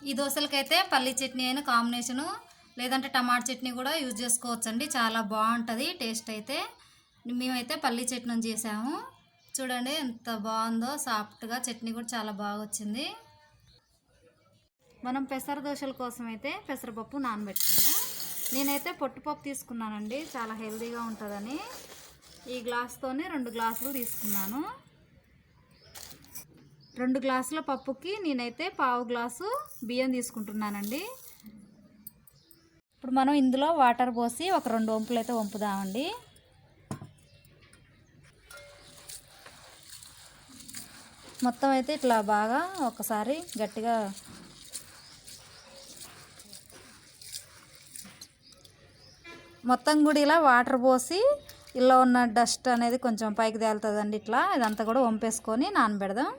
ఈ దోశలకైతే పల్లి చట్నీ అయినా కాంబినేషను, లేదంటే టమాటా చట్నీ కూడా యూజ్ చేసుకోవచ్చండి. చాలా బాగుంటుంది టేస్ట్ అయితే. మేమైతే పల్లి చట్నీ చేసాము. చూడండి ఎంత బాగుందో, సాఫ్ట్గా చట్నీ కూడా చాలా బాగా వచ్చింది. మనం పెసర దోశల కోసం అయితే పెసరపప్పు నానబెట్టుకుందాం. నేనైతే పొట్టుపప్పు తీసుకున్నానండి, చాలా హెల్తీగా ఉంటుందని. ఈ గ్లాస్తోనే 2 గ్లాసులు తీసుకున్నాను. 2 గ్లాసుల పప్పుకి నేనైతే 1/2 గ్లాసు బియ్యం తీసుకుంటున్నానండి. ఇప్పుడు మనం ఇందులో వాటర్ పోసి ఒక 2 వంపులు అయితే వంపుదామండి. మొత్తం అయితే ఇట్లా బాగా ఒకసారి గట్టిగా మొత్తం కూడా ఇలా వాటర్ పోసి ఇలా ఉన్న డస్ట్ అనేది కొంచెం పైకి తేలుతుందండి. ఇట్లా ఇదంతా కూడా వంపేసుకొని నానబెడదాం.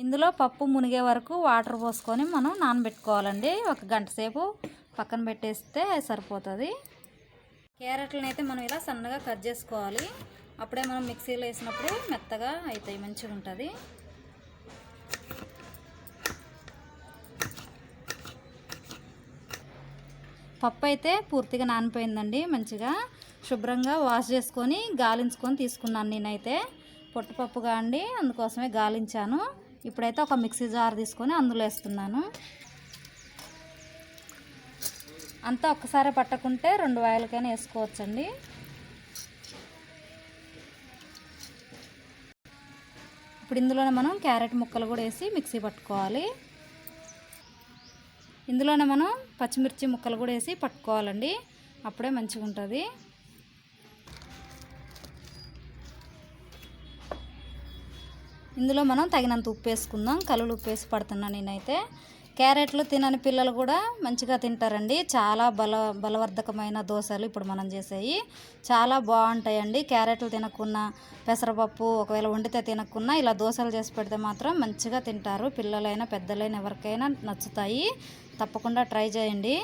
ఇందులో పప్పు మునిగే వరకు వాటర్ పోసుకొని మనం నానబెట్టుకోవాలండి. 1 గంట సేపు పక్కన పెట్టేస్తే సరిపోతుంది. క్యారెట్లను అయితే మనం ఇలా సన్నగా కట్ చేసుకోవాలి. అప్పుడే మనం మిక్సీలో వేసినప్పుడు మెత్తగా అవుతాయి, మంచిగా ఉంటుంది. పప్పు అయితే పూర్తిగా నానిపోయిందండి. మంచిగా శుభ్రంగా వాష్ చేసుకొని గాలించుకొని తీసుకున్నాను నేనైతే. పొట్టుపప్పుగా అండి, అందుకోసమే గాలించాను. ఇప్పుడైతే ఒక మిక్సీ జార్ తీసుకొని అందులో వేస్తున్నాను. అంతా ఒక్కసారి పట్టకుంటే 2 వాయిలకైనా వేసుకోవచ్చండి. ఇప్పుడు ఇందులోనే మనం క్యారెట్ ముక్కలు కూడా వేసి మిక్సీ పట్టుకోవాలి. ఇందులోనే మనం పచ్చిమిర్చి ముక్కలు కూడా వేసి పట్టుకోవాలండి, అప్పుడే మంచిగా ఉంటుంది. ఇందులో మనం తగినంత ఉప్పు వేసుకుందాం. కల్లులు ఉప్పు వేసి పడుతున్నాను నేనైతే. క్యారెట్లు తినని పిల్లలు కూడా మంచిగా తింటారండి. చాలా బలవర్ధకమైన దోశలు ఇప్పుడు మనం చేసేవి చాలా బాగుంటాయండి. క్యారెట్లు తినకున్నా, పెసరపప్పు ఒకవేళ వండితే తినకున్నా ఇలా దోశలు చేసి పెడితే మాత్రం మంచిగా తింటారు. పిల్లలైనా పెద్దలైనా ఎవరికైనా నచ్చుతాయి. తప్పకుండా ట్రై చేయండి.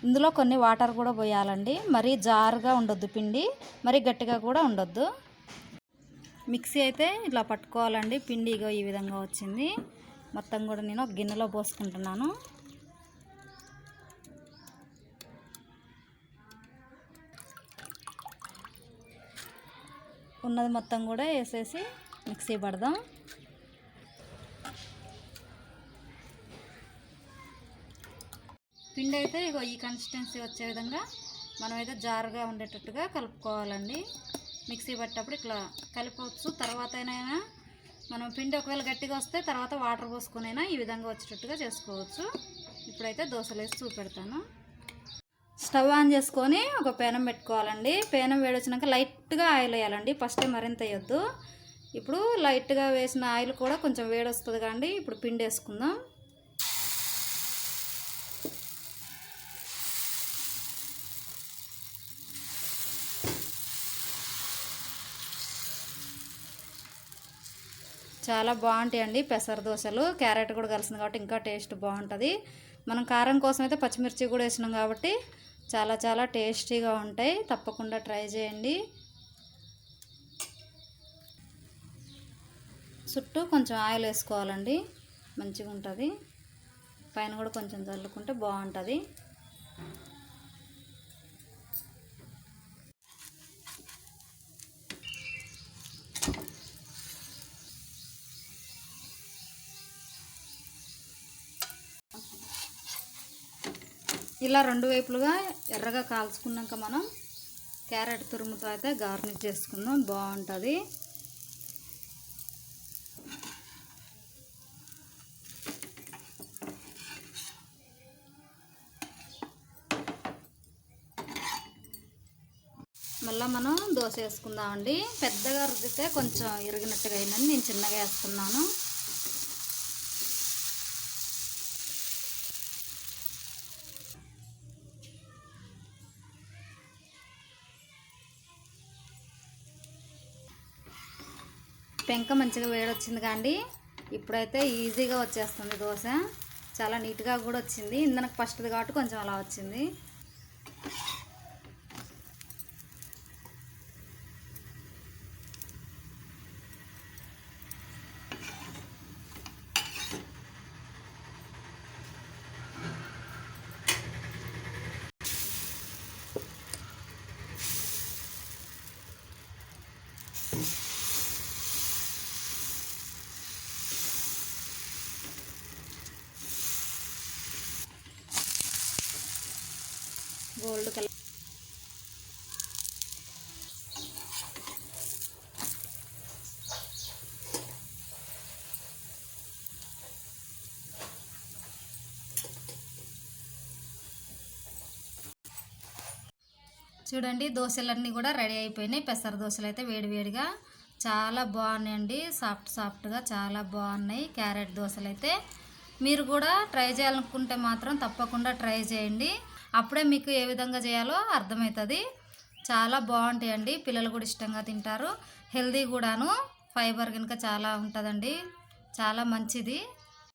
ఇందులో కొన్ని వాటర్ కూడా పోయాలండి. మరీ జారుగా ఉండొద్దు పిండి, మరీ గట్టిగా కూడా ఉండొద్దు. మిక్సీ అయితే ఇట్లా పట్టుకోవాలండి. పిండి ఇగో ఈ విధంగా వచ్చింది. మొత్తం కూడా నేను ఒక గిన్నెలో పోసుకుంటున్నాను. ఉన్నది మొత్తం కూడా వేసేసి మిక్సీ పడదాం. పిండి అయితే ఇగో ఈ కన్సిస్టెన్సీ వచ్చే విధంగా మనమైతే జారుగా ఉండేటట్టుగా కలుపుకోవాలండి. మిక్సీ పట్టేటప్పుడు ఇట్లా కలపవచ్చు. తర్వాత అయినా మనం పిండి ఒకవేళ గట్టిగా వస్తే తర్వాత వాటర్ పోసుకొనైనా ఈ విధంగా వచ్చేటట్టుగా చేసుకోవచ్చు. ఇప్పుడైతే దోశలు వేసి చూపెడతాను. స్టవ్ ఆన్ చేసుకొని ఒక పేనం పెట్టుకోవాలండి. పేనం వేడొచ్చినాక లైట్గా ఆయిల్ వేయాలండి. ఫస్టే మరింత వేయొద్దు. ఇప్పుడు లైట్గా వేసిన ఆయిల్ కూడా కొంచెం వేడొస్తుంది కాండి. ఇప్పుడు పిండి వేసుకుందాం. చాలా బాగుంటాయండి పెసర దోశలు. క్యారెట్ కూడా కలిసింది కాబట్టి ఇంకా టేస్ట్ బాగుంటుంది. మనం కారం కోసం అయితే పచ్చిమిర్చి కూడా వేసినాం కాబట్టి చాలా చాలా టేస్టీగా ఉంటాయి. తప్పకుండా ట్రై చేయండి. చుట్టూ కొంచెం ఆయిల్ వేసుకోవాలండి, మంచిగా ఉంటుంది. పైన కూడా కొంచెం చల్లుకుంటే బాగుంటుంది. ఇలా 2 వైపులుగా ఎర్రగా కాల్చుకున్నాక మనం క్యారెట్ తురుముతో అయితే గార్నిష్ చేసుకుందాం. బాగుంటుంది. మళ్ళీ మనం దోశ వేసుకుందామండి. పెద్దగా రుద్దితే కొంచెం ఇరిగినట్టుగా అయిందని నేను చిన్నగా వేస్తున్నాను. పెంక మంచిగా వేడొచ్చింది కాండి. ఇప్పుడైతే ఈజీగా వచ్చేస్తుంది దోశ. చాలా నీట్గా కూడా వచ్చింది. ఇందనకు ఫస్ట్ది కాబట్టి కొంచెం అలా వచ్చింది. Gold colour. చూడండి దోశలన్నీ కూడా రెడీ అయిపోయినాయి. పెసర దోశలు అయితే వేడివేడిగా చాలా బాగున్నాయండి. సాఫ్ట్గా చాలా బాగున్నాయి క్యారెట్ దోశలు అయితే. మీరు కూడా ట్రై చేయాలనుకుంటే మాత్రం తప్పకుండా ట్రై చేయండి. అప్పుడే మీకు ఏ విధంగా చేయాలో అర్థమవుతుంది. చాలా బాగుంటాయండి. పిల్లలు కూడా ఇష్టంగా తింటారు. హెల్దీ కూడాను. ఫైబర్ కనుక చాలా ఉంటుందండి. చాలా మంచిది.